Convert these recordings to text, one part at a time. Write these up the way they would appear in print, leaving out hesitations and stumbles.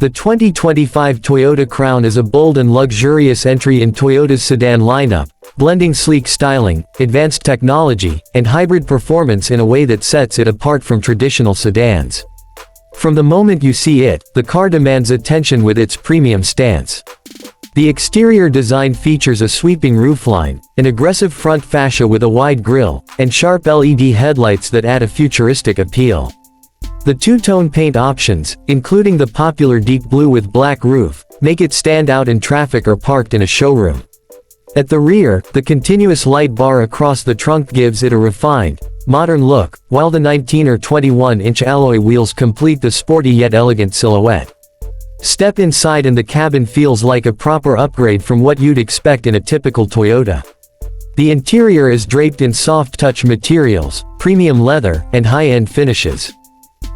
The 2025 Toyota Crown is a bold and luxurious entry in Toyota's sedan lineup, blending sleek styling, advanced technology, and hybrid performance in a way that sets it apart from traditional sedans. From the moment you see it, the car demands attention with its premium stance. The exterior design features a sweeping roofline, an aggressive front fascia with a wide grille, and sharp LED headlights that add a futuristic appeal. The two-tone paint options, including the popular deep blue with black roof, make it stand out in traffic or parked in a showroom. At the rear, the continuous light bar across the trunk gives it a refined, modern look, while the 19 or 21-inch alloy wheels complete the sporty yet elegant silhouette. Step inside and the cabin feels like a proper upgrade from what you'd expect in a typical Toyota. The interior is draped in soft-touch materials, premium leather, and high-end finishes.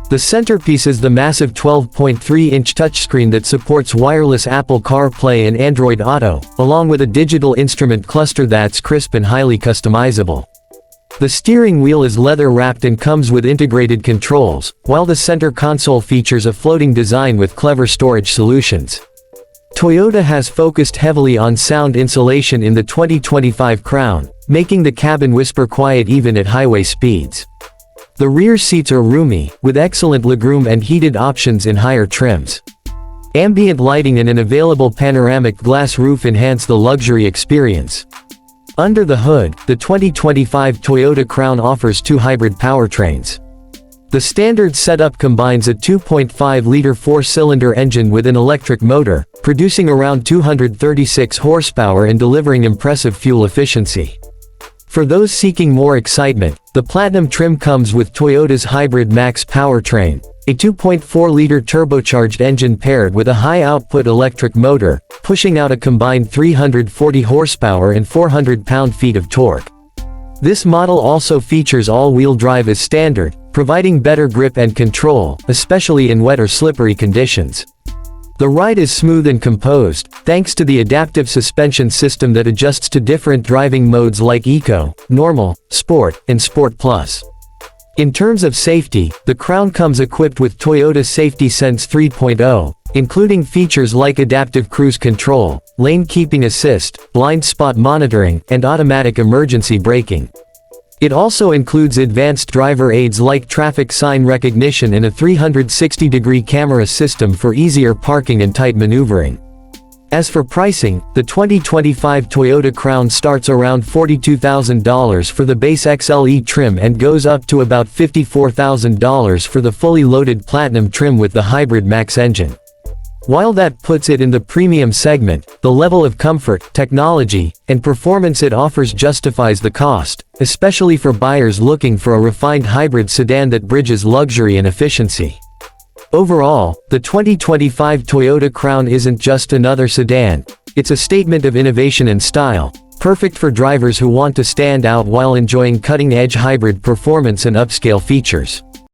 The centerpiece is the massive 12.3-inch touchscreen that supports wireless Apple CarPlay and Android Auto, along with a digital instrument cluster that's crisp and highly customizable. The steering wheel is leather-wrapped and comes with integrated controls, while the center console features a floating design with clever storage solutions. Toyota has focused heavily on sound insulation in the 2025 Crown, making the cabin whisper quiet even at highway speeds. The rear seats are roomy, with excellent legroom and heated options in higher trims. Ambient lighting and an available panoramic glass roof enhance the luxury experience. Under the hood, the 2025 Toyota Crown offers two hybrid powertrains. The standard setup combines a 2.5-liter four-cylinder engine with an electric motor, producing around 236 horsepower and delivering impressive fuel efficiency. For those seeking more excitement, the Platinum trim comes with Toyota's Hybrid Max powertrain, a 2.4-liter turbocharged engine paired with a high-output electric motor, pushing out a combined 340 horsepower and 400 pound-feet of torque. This model also features all-wheel drive as standard, providing better grip and control, especially in wet or slippery conditions. The ride is smooth and composed, thanks to the adaptive suspension system that adjusts to different driving modes like Eco, Normal, Sport, and Sport Plus. In terms of safety, the Crown comes equipped with Toyota Safety Sense 3.0, including features like adaptive cruise control, lane keeping assist, blind spot monitoring, and automatic emergency braking. It also includes advanced driver aids like traffic sign recognition and a 360-degree camera system for easier parking and tight maneuvering. As for pricing, the 2025 Toyota Crown starts around $42,000 for the base XLE trim and goes up to about $54,000 for the fully loaded Platinum trim with the Hybrid Max engine. While that puts it in the premium segment, the level of comfort, technology, and performance it offers justifies the cost, especially for buyers looking for a refined hybrid sedan that bridges luxury and efficiency. Overall, the 2025 Toyota Crown isn't just another sedan, it's a statement of innovation and style, perfect for drivers who want to stand out while enjoying cutting-edge hybrid performance and upscale features.